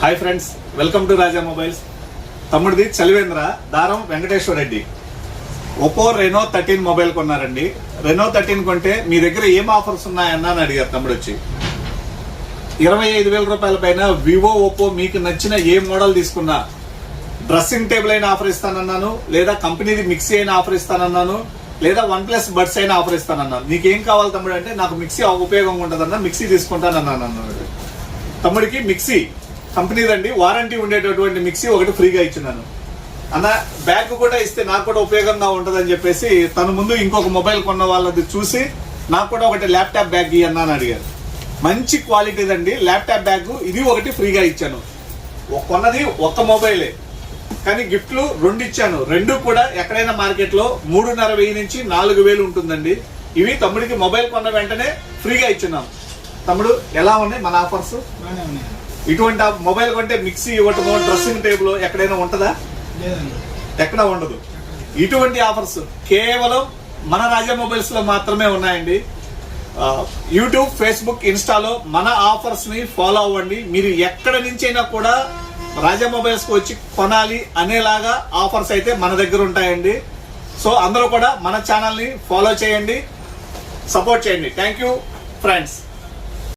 Hi friends, welcome to Raja mobiles. తమ్ముడిది Chalivendra, Daram Venkateswara Reddy. Oppo Reno 13 mobile కొన్నారండి. Reno 13 కొంటే మీ దగ్గర ఏం ఆఫర్స్ ఉన్నాయన్నా అని అడిగారు తమ్ముడు వచ్చి. 25,000 రూపాయల పైన వివో, ఒప్పో మీకు నచ్చిన ఏ మోడల్ తీసుకున్నా డ్రెస్సింగ్ టేబుల్ అయినా ఆఫర్ ఇస్తానన్నాను, లేదా కంపెనీది మిక్సీ అయినా ఆఫర్ ఇస్తానన్నాను, లేదా OnePlus బడ్స్ అయినా ఆఫర్ ఇస్తానన్నాను. నీకేం కావాలి తమ్ముడు అంటే, నాకు మిక్సీ ఉపయోగంగా ఉంటుందన్నా, మిక్సీ తీసుకుంటానన్నాను. తమ్ముడికి మిక్సీ కంపెనీదండి, వారంటీ ఉండేటటువంటి మిక్సీ ఒకటి ఫ్రీగా ఇచ్చినాను అన్న. బ్యాగ్ కూడా ఇస్తే నాకు కూడా ఉపయోగంగా ఉంటుందని చెప్పేసి తను ముందు ఇంకొక మొబైల్ కొన్న వాళ్ళది చూసి నాకు కూడా ఒకటి ల్యాప్టాప్ బ్యాగ్ ఇవ్వన్నా అని అడిగారు. మంచి క్వాలిటీదండి ల్యాప్టాప్ బ్యాగ్, ఇది ఒకటి ఫ్రీగా ఇచ్చాను. కొన్నది ఒక్క మొబైలే కానీ గిఫ్ట్లు 2 ఇచ్చాను. 2 కూడా ఎక్కడైనా మార్కెట్ లో 3,500 నుంచి 4,000 ఉంటుందండి. ఇవి తమ్ముడికి మొబైల్ కొన్న వెంటనే ఫ్రీగా ఇచ్చున్నాం. తమ్ముడు ఎలా ఉన్నాయి మన ఆఫర్స్? ఇటువంటి మొబైల్ కొంటే మిక్సీ ఇవ్వటము, డ్రెస్సింగ్ టేబుల్ ఎక్కడైనా ఉంటుందా? ఎక్కడ ఉండదు. ఇటువంటి ఆఫర్స్ కేవలం మన రాజా మొబైల్స్ లో మాత్రమే ఉన్నాయండి. యూట్యూబ్, ఫేస్బుక్, ఇన్స్టాలో మన ఆఫర్స్ ని ఫాలో అవ్వండి. మీరు ఎక్కడ నుంచైనా కూడా రాజా మొబైల్స్ కు వచ్చి కొనాలి అనేలాగా ఆఫర్స్ అయితే మన దగ్గర ఉంటాయండి. సో అందరూ కూడా మన ఛానల్ ని ఫాలో చేయండి, సపోర్ట్ చేయండి. Thank you friends.